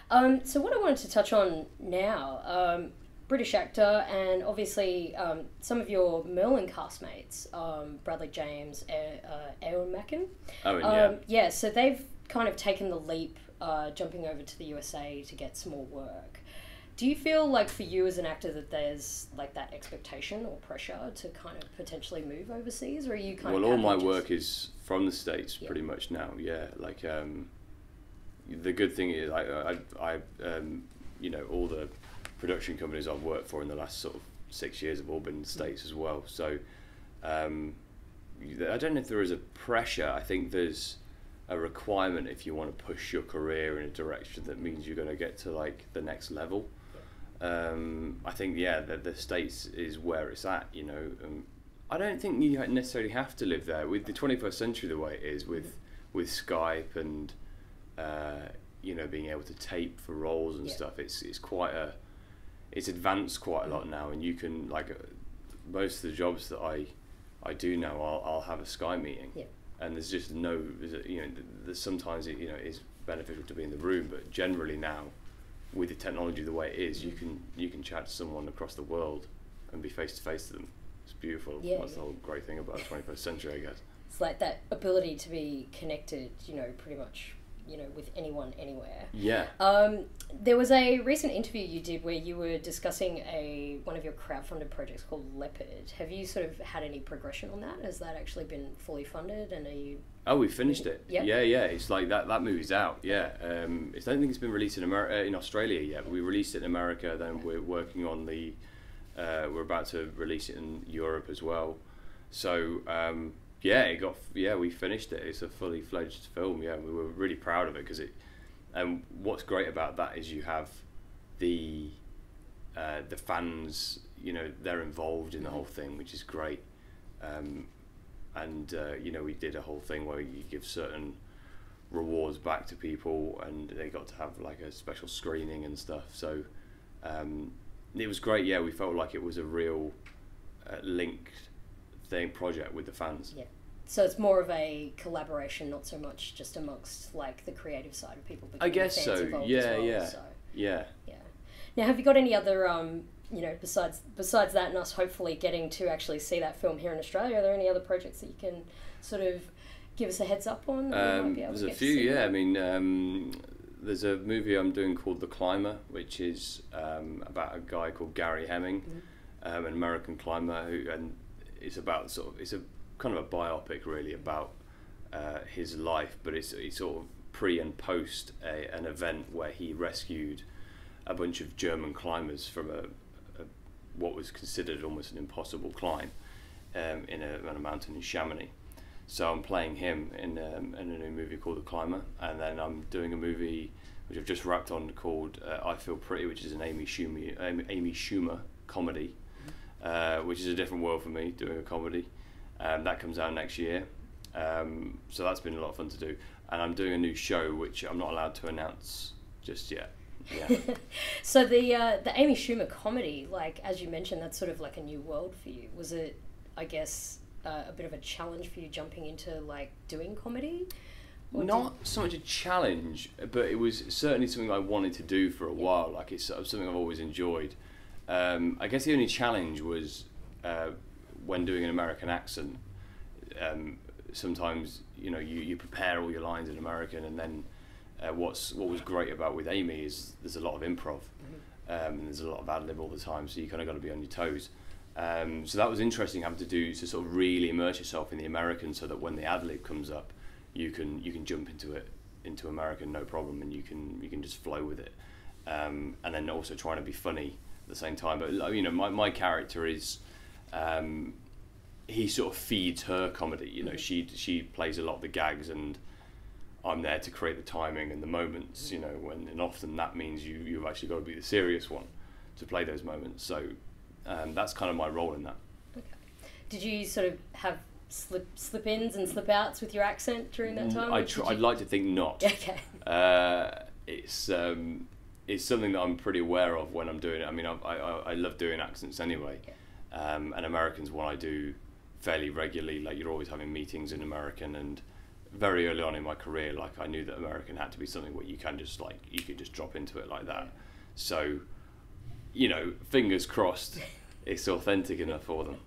So what I wanted to touch on now, British actor, and obviously some of your Merlin castmates, Bradley James, Ewan Macken. Oh, and yeah. Yeah, so they've kind of taken the leap, jumping over to the USA to get some more work. Do you feel like for you as an actor that there's like that expectation or pressure to kind of potentially move overseas, or are you kind of Well, all my happy work is from the States pretty much now. Yeah, like the good thing is you know, all the production companies I've worked for in the last sort of 6 years have all been in the States as well. So I don't know if there is a pressure. I think there's a requirement if you want to push your career in a direction that means you're going to get to like the next level. I think the States is where it's at, you know. I don't think you necessarily have to live there with the 21st century the way it is with Skype and you know, being able to tape for roles and stuff. It's advanced quite a lot now, and you can like most of the jobs that I do now, I'll have a Sky meeting, and there's just no, you know, there's sometimes it, you know, it's beneficial to be in the room, but generally now, with the technology the way it is, you can chat to someone across the world and be face to face to them. It's beautiful. That's the whole great thing about the 21st century, I guess. It's like that ability to be connected, you know, pretty much, you know, with anyone, anywhere. Yeah. There was a recent interview you did where you were discussing one of your crowdfunded projects called Leopard. Have you sort of had any progression on that? Has that actually been fully funded, and are you... Oh, we finished it. Yep. Yeah. It's like that movie's out. Yeah. I don't think it's been released in Australia yet. But we released it in America. Then we're working on the. We're about to release it in Europe as well. So we finished it. It's a fully fledged film. Yeah, we were really proud of it because it. And what's great about that is you have the fans. You know, they're involved in the whole thing, which is great. You know, we did a whole thing where you give certain rewards back to people, and they got to have like a special screening and stuff. So it was great. Yeah, we felt like it was a real linked project with the fans. Yeah. So it's more of a collaboration, not so much just amongst like the creative side of people. I guess fans so. involved Yeah, as well, yeah, so. yeah. Now, have you got any other, you know, besides that and us hopefully getting to actually see that film here in Australia, are there any other projects that you can sort of give us a heads up on? That we might be able There's to a get few, to see? yeah. I mean, there's a movie I'm doing called The Climber, which is about a guy called Gary Hemming, an American climber, and it's about it's a kind of a biopic really about his life, but it's sort of pre and post an event where he rescued a bunch of German climbers from what was considered almost an impossible climb in a mountain in Chamonix. So I'm playing him in a new movie called The Climber, and then I'm doing a movie which I've just wrapped on called I Feel Pretty, which is an Amy Schumer comedy, which is a different world for me, doing a comedy. That comes out next year, so that's been a lot of fun to do. And I'm doing a new show which I'm not allowed to announce just yet. Yeah. So the Amy Schumer comedy, like as you mentioned, that's sort of like a new world for you. Was it, I guess, a bit of a challenge for you jumping into like doing comedy? Not so much a challenge, but it was certainly something I wanted to do for a while. Like it's something I've always enjoyed. I guess the only challenge was when doing an American accent. Sometimes you prepare all your lines in American, and then what was great about with Amy is there's a lot of improv, and there's a lot of ad lib all the time, so you kind of got to be on your toes. So that was interesting having to sort of really immerse yourself in the American, so that when the ad lib comes up, you can jump into American no problem, and you can just flow with it, and then also trying to be funny at the same time. But my character is. He sort of feeds her comedy. She plays a lot of the gags, and I'm there to create the timing and the moments. And often that means you've actually got to be the serious one to play those moments. So that's kind of my role in that. Okay. Did you sort of have slip-ins and slip-outs with your accent during that time? I'd like to think not. Okay. It's something that I'm pretty aware of when I'm doing it. I mean, I love doing accents anyway. Yeah. And American's one I do fairly regularly. Like, you're always having meetings in American, and very early on in my career, like I knew that American had to be something where you could just drop into it like that. So, fingers crossed, it's authentic enough for them.